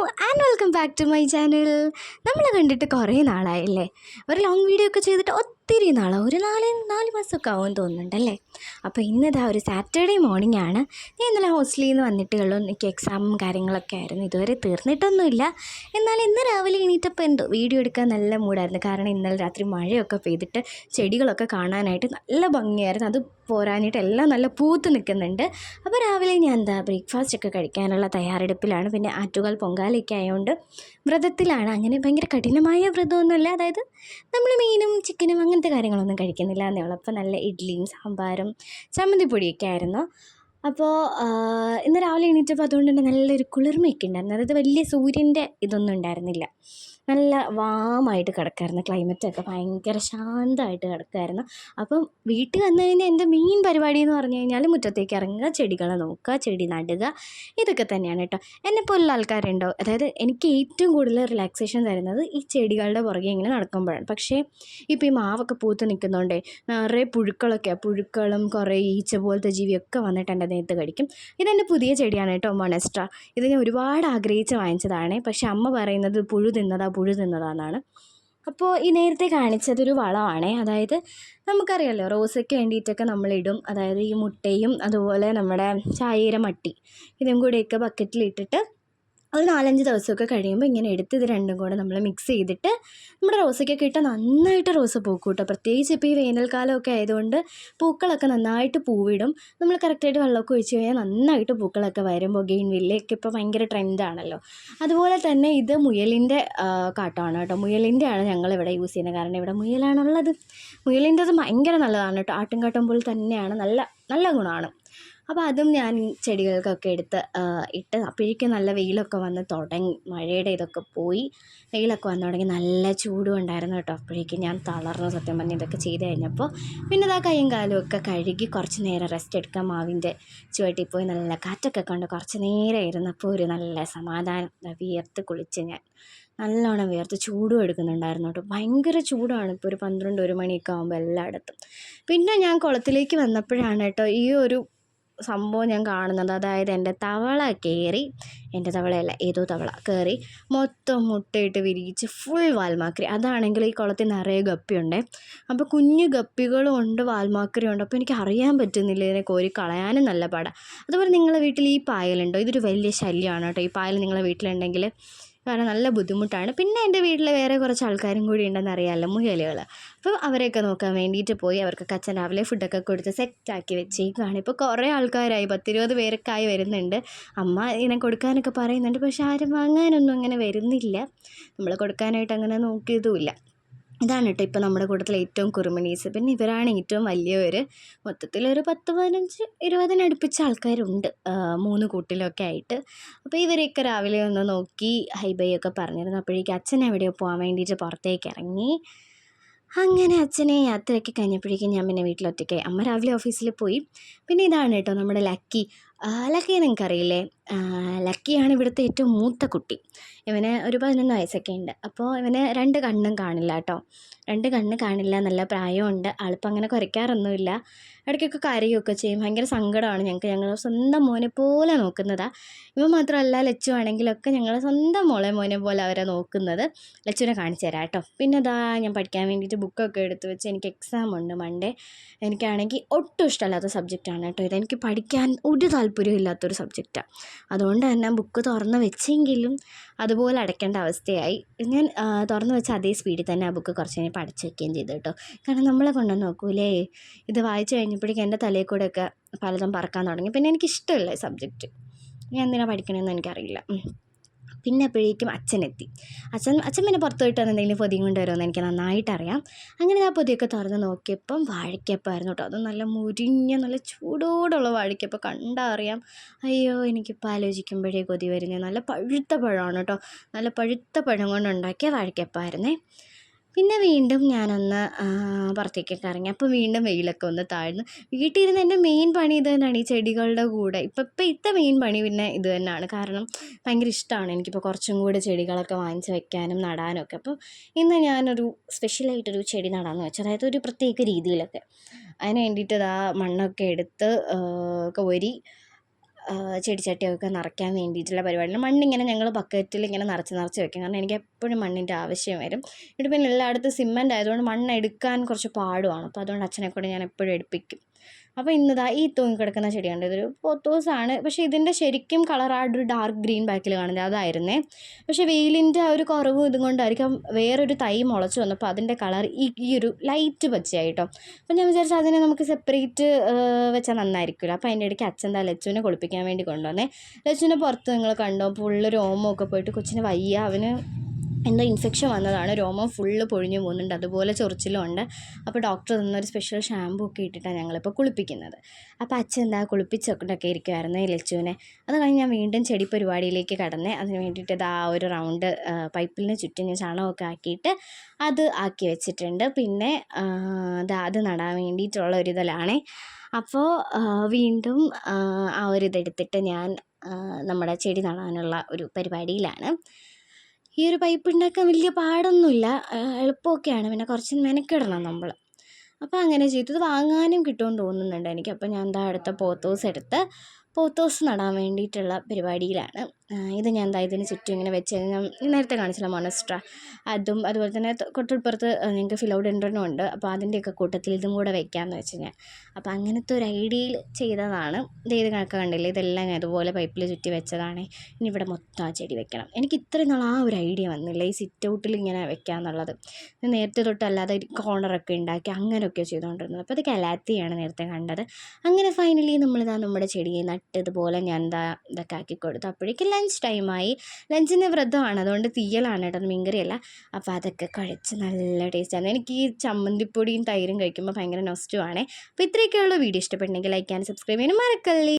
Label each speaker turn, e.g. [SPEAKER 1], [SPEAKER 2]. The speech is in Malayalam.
[SPEAKER 1] And welcome back to my channel. നമ്മൾ കണ്ടിട്ട് കുറേ നാളായില്ലേ? ഒരു ലോങ് വീഡിയോ ഒക്കെ ചെയ്തിട്ട് ഒത്തിരി നാളാണ്, ഒരു നാല് മാസമൊക്കെ ആവുമെന്ന് തോന്നുന്നുണ്ടല്ലേ. അപ്പോൾ ഇന്നിതാ ഒരു സാറ്റർഡേ മോർണിംഗ് ആണ്. ഞാൻ ഇന്നലെ ഹോസ്റ്റലിൽ നിന്ന് വന്നിട്ടേ ഉള്ളൂ. എനിക്ക് എക്സാമും കാര്യങ്ങളൊക്കെ ആയിരുന്നു, ഇതുവരെ തീർന്നിട്ടൊന്നുമില്ല. എന്നാൽ ഇന്ന് രാവിലെ എണീറ്റപ്പോൾ എന്തോ വീഡിയോ എടുക്കാൻ നല്ല മൂടായിരുന്നു. കാരണം ഇന്നലെ രാത്രി മഴയൊക്കെ പെയ്തിട്ട് ചെടികളൊക്കെ കാണാനായിട്ട് നല്ല ഭംഗിയായിരുന്നു. അത് പോരാഞ്ഞിട്ട് എല്ലാം നല്ല പൂത്ത് നിൽക്കുന്നുണ്ട്. അപ്പോൾ രാവിലെ ഞാൻ ബ്രേക്ക്ഫാസ്റ്റ് ഒക്കെ കഴിക്കാനുള്ള തയ്യാറെടുപ്പിലാണ്. പിന്നെ ആറ്റുകാൽ പൊങ്കാലയൊക്കെ ആയതുകൊണ്ട് വ്രതത്തിലാണ്. അങ്ങനെ ഭയങ്കര കഠിനമായ വ്രതമൊന്നുമല്ല, അതായത് നമ്മൾ മീനും ചിക്കനും അങ്ങനത്തെ കാര്യങ്ങളൊന്നും കഴിക്കുന്നില്ല എന്നേ ഉള്ളൂ. അപ്പോൾ നല്ല ഇഡ്ഡലിയും സാമ്പാറും ചമ്മന്തിപ്പൊടിയൊക്കെ ആയിരുന്നു. അപ്പോൾ ഇന്ന് രാവിലെ എണീറ്റപ്പോൾ അതുകൊണ്ട് തന്നെ നല്ലൊരു കുളിർമയൊക്കെ ഉണ്ടായിരുന്നു. അതായത് വലിയ സൂര്യൻ്റെ ഇതൊന്നും ഉണ്ടായിരുന്നില്ല, നല്ല വാമായിട്ട് കിടക്കായിരുന്നു. ക്ലൈമറ്റൊക്കെ ഭയങ്കര ശാന്തമായിട്ട് കിടക്കായിരുന്നു. അപ്പം വീട്ടിൽ വന്നു കഴിഞ്ഞാൽ എൻ്റെ മെയിൻ പരിപാടി എന്ന് പറഞ്ഞു കഴിഞ്ഞാൽ മുറ്റത്തേക്ക് ഇറങ്ങുക, ചെടികളെ നോക്കുക, ചെടി നടുക, ഇതൊക്കെ തന്നെയാണ് കേട്ടോ. എന്നെപ്പോലുള്ള ആൾക്കാരുണ്ടോ, അതായത് എനിക്ക് ഏറ്റവും കൂടുതൽ റിലാക്സേഷൻ തരുന്നത് ഈ ചെടികളുടെ പുറകെ ഇങ്ങനെ നടക്കുമ്പോഴാണ്. പക്ഷേ ഇപ്പോൾ ഈ മാവൊക്കെ പൂത്ത് നിൽക്കുന്നതുകൊണ്ടേ നിറയെ പുഴുക്കളും കുറേ ഈച്ച പോലത്തെ ജീവിയൊക്കെ വന്നിട്ട് എൻ്റെ ദേഹത്ത് കടിക്കും. ഇതെൻ്റെ പുതിയ ചെടിയാണ് കേട്ടോ, മൊണസ്ട്ര. ഇത് ഞാൻ ഒരുപാട് ആഗ്രഹിച്ച് വാങ്ങിച്ചതാണ്. പക്ഷേ അമ്മ പറയുന്നത് പുഴു തിന്നതാണെന്നാണ്. അപ്പോൾ ഈ നേരത്തെ കാണിച്ചതൊരു വളമാണേ. അതായത് നമുക്കറിയാമല്ലോ, റോസയ്ക്ക് വേണ്ടിയിട്ടൊക്കെ നമ്മളിടും. അതായത് ഈ മുട്ടയും അതുപോലെ നമ്മുടെ ചായയുടെ മട്ടി ഇതും കൂടെയൊക്കെ ബക്കറ്റിലിട്ടിട്ട് ഒരു 4-5 ദിവസമൊക്കെ കഴിയുമ്പോൾ ഇങ്ങനെ എടുത്ത് ഇത് രണ്ടും കൂടെ നമ്മൾ മിക്സ് ചെയ്തിട്ട് നമ്മുടെ റോസയ്ക്കൊക്കെ ഇട്ടാൽ നന്നായിട്ട് റോസ പൂക്കും കേട്ടോ. പ്രത്യേകിച്ച് ഇപ്പോൾ ഈ വേനൽക്കാലമൊക്കെ ആയതുകൊണ്ട് പൂക്കളൊക്കെ നന്നായിട്ട് പൂവിടും. നമ്മൾ കറക്റ്റായിട്ട് വെള്ളമൊക്കെ ഒഴിച്ച് കഴിഞ്ഞാൽ നന്നായിട്ട് പൂക്കളൊക്കെ വരും. ബൊഗെയിൻവില്ലയൊക്കെ ഇപ്പോൾ ഭയങ്കര ട്രെൻഡാണല്ലോ. അതുപോലെ തന്നെ ഇത് മുയലിൻ്റെ കാട്ടമാണ് കേട്ടോ. മുയലിൻ്റെയാണ് ഞങ്ങളിവിടെ യൂസ് ചെയ്യുന്നത്, കാരണം ഇവിടെ മുയലാണുള്ളത്. മുയലിൻ്റെത് ഭയങ്കര നല്ലതാണ് കേട്ടോ. ആട്ടുംകാട്ടം പോലെ തന്നെയാണ്, നല്ല ഗുണമാണ്. അപ്പോൾ അതും ഞാൻ ചെടികൾക്കൊക്കെ എടുത്ത് ഇട്ട് അപ്പോഴേക്കും നല്ല വെയിലൊക്കെ വന്ന് തുടങ്ങി. മഴയുടെ ഇതൊക്കെ പോയി വെയിലൊക്കെ വന്നു തുടങ്ങി. നല്ല ചൂടും ഉണ്ടായിരുന്നു കേട്ടോ. അപ്പോഴേക്കും ഞാൻ തളർന്നു, സത്യം പറഞ്ഞ് ഇതൊക്കെ ചെയ്ത് കഴിഞ്ഞപ്പോൾ. പിന്നെ ഇതാ കൈയും കാലും ഒക്കെ കഴുകി കുറച്ച് നേരം റെസ്റ്റ് എടുക്കാം. മാവിൻ്റെ ചുവട്ടിൽ പോയി നല്ല കാറ്റൊക്കെ കൊണ്ട് കുറച്ച് നേരം ഇരുന്നപ്പോൾ ഒരു നല്ല സമാധാനം. വിയർത്ത് കുളിച്ച് ഞാൻ നല്ലോണം വിയർത്ത് ചൂടും എടുക്കുന്നുണ്ടായിരുന്നു കേട്ടോ. ഭയങ്കര ചൂടാണ് ഇപ്പോൾ ഒരു 12-1 മണിയൊക്കെ ആകുമ്പോൾ എല്ലായിടത്തും. പിന്നെ ഞാൻ കുളത്തിലേക്ക് വന്നപ്പോഴാണ് കേട്ടോ ഈ ഒരു സംഭവം ഞാൻ കാണുന്നത്. അതായത് എൻ്റെ തവളയല്ല, ഏതോ തവള കയറി മൊത്തം മുട്ടയിട്ട് വിരിയിച്ച് ഫുൾ വാൽമാക്രി. അതാണെങ്കിൽ ഈ കുളത്തിൽ നിറയെ ഗപ്പിയുണ്ട്. അപ്പോൾ കുഞ്ഞു ഗപ്പികളും ഉണ്ട്, വാൽമാക്രിയും ഉണ്ട്. അപ്പോൾ എനിക്ക് അറിയാൻ പറ്റുന്നില്ല, ഇതിനെ കോരി കളയാനും നല്ല പാടാണ്. അതുപോലെ നിങ്ങളുടെ വീട്ടിൽ ഈ പായലുണ്ടോ? ഇതൊരു വലിയ ശല്യമാണ് കേട്ടോ ഈ പായൽ നിങ്ങളുടെ വീട്ടിലുണ്ടെങ്കിൽ, കാരണം നല്ല ബുദ്ധിമുട്ടാണ്. പിന്നെ എൻ്റെ വീട്ടിൽ വേറെ കുറച്ച് ആൾക്കാരും കൂടി ഉണ്ടെന്ന് അറിയാമല്ലോ, മുയലുകൾ. അപ്പോൾ അവരെയൊക്കെ നോക്കാൻ വേണ്ടിയിട്ട് പോയി. അവർക്കൊക്കെ അച്ഛൻ രാവിലെ ഫുഡൊക്കെ കൊടുത്ത് സെറ്റാക്കി വെച്ചേക്കാണ്. ഇപ്പോൾ കുറേ ആൾക്കാരായി, 10-20 പേരൊക്കെ ആയി വരുന്നുണ്ട്. അമ്മ ഇങ്ങനെ കൊടുക്കാനൊക്കെ പറയുന്നുണ്ട്, പക്ഷെ ആരും വാങ്ങാനൊന്നും അങ്ങനെ വരുന്നില്ല. നമ്മൾ കൊടുക്കാനായിട്ട് അങ്ങനെ നോക്കിയതുമില്ല. ഇതാണ് കേട്ടോ ഇപ്പോൾ നമ്മുടെ കൂട്ടത്തിൽ ഏറ്റവും കുറുമണീസ്. പിന്നെ ഇവരാണ് ഏറ്റവും വലിയവർ. മൊത്തത്തിലൊരു 10-15-20 അടുപ്പിച്ച ആൾക്കാരുണ്ട് 3 കൂട്ടിലൊക്കെ ആയിട്ട്. അപ്പോൾ ഇവരെയൊക്കെ രാവിലെ ഒന്ന് നോക്കി ഹൈ ബൈ ഒക്കെ പറഞ്ഞിരുന്നു. അപ്പോഴേക്കും അച്ഛൻ എവിടെയോ പോകാൻ വേണ്ടിയിട്ട് പുറത്തേക്ക് ഇറങ്ങി. അങ്ങനെ അച്ഛനെ യാത്രയൊക്കെ കഴിഞ്ഞപ്പോഴേക്കും ഞാൻ പിന്നെ വീട്ടിലൊറ്റയ്ക്കായി. അമ്മ രാവിലെ ഓഫീസിൽ പോയി. പിന്നെ ഇതാണ് കേട്ടോ നമ്മുടെ ലക്കി. ലക്കിയെ നിങ്ങൾക്കറിയില്ലേ? ലക്കിയാണ് ഇവിടുത്തെ ഏറ്റവും മൂത്ത കുട്ടി. ഇവന് ഒരു 11 വയസ്സൊക്കെ ഉണ്ട്. അപ്പോൾ ഇവന് 2 കണ്ണും കാണില്ല കേട്ടോ. 2 കണ്ണ് കാണില്ല, നല്ല പ്രായമുണ്ട്. ആളിപ്പോൾ അങ്ങനെ കുരയ്ക്കാറൊന്നുമില്ല. ഇടയ്ക്കൊക്കെ കരയുകയൊക്കെ ചെയ്യും. ഭയങ്കര സങ്കടമാണ് ഞങ്ങൾക്ക്. ഞങ്ങൾ സ്വന്തം മോനെ പോലെ നോക്കുന്നതാണ്. ഇവൻ മാത്രമല്ല, ലച്ചു ആണെങ്കിലൊക്കെ ഞങ്ങൾ സ്വന്തം മോനെ പോലെ അവരെ നോക്കുന്നത്. ലച്ചുവിനെ കാണിച്ചു തരാം കേട്ടോ. പിന്നെ ഇതാ ഞാൻ പഠിക്കാൻ വേണ്ടിയിട്ട് ബുക്കൊക്കെ എടുത്ത് വെച്ച്. എനിക്ക് എക്സാം ഉണ്ട് മൺഡേ. എനിക്കാണെങ്കിൽ ഒട്ടും ഇഷ്ടമല്ലാത്ത സബ്ജക്റ്റാണ് കേട്ടോ ഇത്. എനിക്ക് പഠിക്കാൻ ഒരു താല്പര്യവും ഇല്ലാത്തൊരു സബ്ജക്റ്റാണ്. അതുകൊണ്ട് തന്നെ ബുക്ക് തുറന്ന് വെച്ചെങ്കിലും അതുപോലെ അടയ്ക്കേണ്ട അവസ്ഥയായി. ഞാൻ തുറന്ന് വെച്ച അതേ സ്പീഡിൽ തന്നെ ആ ബുക്ക് കുറച്ച് കഴിഞ്ഞ് പഠിച്ച് വയ്ക്കുകയും ചെയ്തു കേട്ടോ. കാരണം നമ്മളെ കൊണ്ടൊന്നും നോക്കൂലേ. ഇത് വായിച്ചു കഴിഞ്ഞപ്പോഴേക്കും എൻ്റെ തലയിൽ കൂടെയൊക്കെ പലതും പറക്കാൻ തുടങ്ങി. പിന്നെ എനിക്കിഷ്ടമില്ല ഈ സബ്ജക്റ്റ്. ഞാൻ എന്തിനാണ് പഠിക്കണമെന്ന് എനിക്കറിയില്ല. പിന്നെ അപ്പോഴേക്കും അച്ഛനെത്തി. അച്ഛൻ പിന്നെ പുറത്ത് പോയിട്ട് എന്തെങ്കിലും പൊതിയും കൊണ്ടുവരുമെന്ന് എനിക്ക് നന്നായിട്ടറിയാം. അങ്ങനെ ആ പൊതിയൊക്കെ തുറന്ന് നോക്കിയപ്പം വാഴയ്ക്കപ്പമായിരുന്നു കേട്ടോ. അത് നല്ല മുരിഞ്ഞ നല്ല ചൂടോടുള്ള വാഴയ്ക്കപ്പം കണ്ടാൽ അറിയാം. അയ്യോ, എനിക്കിപ്പോൾ ആലോചിക്കുമ്പോഴേ കൊതി വരുന്നത്. നല്ല പഴുത്ത പഴമാണ് കേട്ടോ. നല്ല പഴുത്ത പഴം കൊണ്ടുണ്ടാക്കിയ വാഴയ്ക്കപ്പമായിരുന്നേ. പിന്നെ വീണ്ടും ഞാനൊന്ന് പുറത്തേക്കൊക്കെ ഇറങ്ങി. അപ്പോൾ വീണ്ടും വെയിലൊക്കെ ഒന്ന് താഴ്ന്നു. വീട്ടിലിരുന്ന് എൻ്റെ മെയിൻ പണി ഇത് തന്നെയാണ്, ഈ ചെടികളുടെ കൂടെ. ഇപ്പോഴത്തെ മെയിൻ പണി പിന്നെ ഇത് തന്നെയാണ്. കാരണം ഭയങ്കര ഇഷ്ടമാണ് എനിക്കിപ്പോൾ കുറച്ചും കൂടെ ചെടികളൊക്കെ വാങ്ങിച്ച് വെക്കാനും നടാനും ഒക്കെ. അപ്പോൾ ഇന്ന് ഞാനൊരു സ്പെഷ്യലായിട്ടൊരു ചെടി നടാമെന്ന് വെച്ചു. അതായത് ഒരു പ്രത്യേക രീതിയിലൊക്കെ. അതിന് വേണ്ടിയിട്ട് മണ്ണൊക്കെ എടുത്ത് കോരി ചെടിച്ചട്ടിയൊക്കെ നിറയ്ക്കാൻ വേണ്ടിയിട്ടുള്ള പരിപാടിയാണ്. മണ്ണിങ്ങനെ ഞങ്ങൾ ബക്കറ്റിൽ ഇങ്ങനെ നിറച്ച് വെക്കും. കാരണം എനിക്ക് എപ്പോഴും മണ്ണിൻ്റെ ആവശ്യം വരും. ഇവിടെ പിന്നെ എല്ലായിടത്തും സിമൻ്റ് ആയതുകൊണ്ട് മണ്ണ് എടുക്കാൻ കുറച്ച് പാടുമാണ്. അപ്പോൾ അതുകൊണ്ട് അച്ഛനെ കൊണ്ട് ഞാൻ എപ്പോഴും എടുപ്പിക്കും. അപ്പോൾ ഇന്നിതാ ഈ തൂങ്ങിക്കിടക്കുന്ന ചെടിയുണ്ട്. ഇതൊരു പോത്തോസാണ്. പക്ഷേ ഇതിൻ്റെ ശരിക്കും കളറായിട്ടൊരു ഡാർക്ക് ഗ്രീൻ ബാക്കിൽ കാണുന്നത് അതായിരുന്നേ. പക്ഷേ വെയിലിൻ്റെ ആ ഒരു കുറവും ഇതും കൊണ്ടായിരിക്കും വേറൊരു തൈ മുളച്ച് വന്നപ്പോൾ അതിൻ്റെ കളർ ഈ ഒരു ലൈറ്റ് പച്ചയായിട്ടോ. അപ്പോൾ ഞാൻ വിചാരിച്ചു അതിനെ നമുക്ക് സെപ്പറേറ്റ് വെച്ചാൽ നന്നായിരിക്കില്ല. അപ്പോൾ അതിൻ്റെ ഇടയ്ക്ക് അച്ഛൻ എന്താ ലച്ചുവിനെ കുളിപ്പിക്കാൻ വേണ്ടി കൊണ്ടുവന്നേ. ലച്ചുവിനെ പുറത്ത് നിങ്ങൾ കണ്ടോ, ഫുള്ള് രോമമൊക്കെ പോയിട്ട് കൊച്ചിന് വയ്യ. അവന് എന്തോ ഇൻഫെക്ഷൻ വന്നതാണ്. രോമം ഫുള്ള് പൊഴിഞ്ഞു പോകുന്നുണ്ട്, അതുപോലെ ചൊറിച്ചിലും ഉണ്ട്. അപ്പോൾ ഡോക്ടർ തന്നൊരു സ്പെഷ്യൽ ഷാമ്പൂ ഒക്കെ ഇട്ടിട്ടാണ് ഞങ്ങളിപ്പോൾ കുളിപ്പിക്കുന്നത്. അപ്പോൾ അച്ഛൻ എന്താ കുളിപ്പിച്ചൊക്കെ ഇരിക്കുമായിരുന്നു ലച്ചുവിനെ. അത് കഴിഞ്ഞ് ഞാൻ വീണ്ടും ചെടി പരിപാടിയിലേക്ക് കടന്നേ. അതിന് വേണ്ടിയിട്ട് ഇതാ ഒരു റൗണ്ട് പൈപ്പിലിന് ചുറ്റും ഞാൻ ചാണകമൊക്കെ ആക്കിയിട്ട് അത് ആക്കി വെച്ചിട്ടുണ്ട്. പിന്നെ അത് നടാൻ വേണ്ടിയിട്ടുള്ള ഒരിതിലാണേ. അപ്പോൾ വീണ്ടും ആ ഒരിതെടുത്തിട്ട് ഞാൻ നമ്മുടെ ചെടി നടാനുള്ള ഒരു പരിപാടിയിലാണ്. ഈ ഒരു പൈപ്പ് ഉണ്ടാക്കാൻ വലിയ പാടൊന്നുമില്ല, എളുപ്പമൊക്കെയാണ്. പിന്നെ കുറച്ച് മെനക്കിടണം നമ്മൾ. അപ്പോൾ അങ്ങനെ ചെയ്തു. ഇത് വാങ്ങാനും കിട്ടുമെന്ന് തോന്നുന്നുണ്ട് എനിക്ക്. അപ്പോൾ ഞാൻ അടുത്ത പോത്തോസ് നടാൻ വേണ്ടിയിട്ടുള്ള പരിപാടിയിലാണ്. ഇത് ഞാൻ ഇതിന് ചുറ്റും ഇങ്ങനെ വെച്ച് കഴിഞ്ഞാൽ നേരത്തെ കാണിച്ചില്ല മൊണസ്ട്ര, അതും അതുപോലെ തന്നെ തൊട്ടിപ്പുറത്ത് ഞങ്ങൾക്ക് ഫിലോഡെൻഡ്രനും ഉണ്ട്. അപ്പോൾ അതിൻ്റെയൊക്കെ കൂട്ടത്തിൽ ഇതും കൂടെ വെക്കാമെന്ന് വെച്ച് ഞാൻ. അപ്പോൾ അങ്ങനത്തെ ഒരു ഐഡിയയിൽ ചെയ്തതാണ്. ഇത് കണക്ക് കണ്ടില്ലേ, ഇതെല്ലാം ഞാൻ ഇതുപോലെ പൈപ്പിൽ ചുറ്റി വെച്ചതാണ്. ഇനി ഇവിടെ മൊത്തം ആ ചെടി വെക്കണം. എനിക്ക് ഇത്രയും നാൾ ആ ഒരു ഐഡിയ വന്നില്ല, ഈ സിറ്റ് ഔട്ടിൽ ഇങ്ങനെ വെക്കാമെന്നുള്ളത്. ഞാൻ നേരത്തെ തൊട്ടല്ലാതെ കോർണറൊക്കെ ഉണ്ടാക്കി അങ്ങനെയൊക്കെ ചെയ്തുകൊണ്ടിരുന്നത്. അപ്പോൾ അത് കലാത്തിയാണ് നേരത്തെ കണ്ടത്. അങ്ങനെ ഫൈനലി നമ്മുടെ ചെടിയെ നട്ടതുപോലെ ഞാൻ ഇതൊക്കെ ആക്കി കൊടുത്തു. അപ്പോഴേക്കും ലഞ്ച് ടൈമായി. ലഞ്ചിന് വ്രതമാണ്, അതുകൊണ്ട് തീയലാണ് കേട്ടോ, അത് മീൻകറിയല്ല. അപ്പോൾ അതൊക്കെ കഴിച്ച് നല്ല ടേസ്റ്റാണ്. എനിക്ക് ഈ ചമ്മന്തിപ്പൊടിയും തൈരും കഴിക്കുമ്പോൾ ഭയങ്കര നൊസ്റ്റുവാണേ. അപ്പോൾ ഇത്രയൊക്കെയുള്ള വീഡിയോ ഇഷ്ടപ്പെട്ടെങ്കിൽ ലൈക്ക് ചെയ്യാനും സബ്സ്ക്രൈബ് ചെയ്യാനും മറക്കല്ലേ.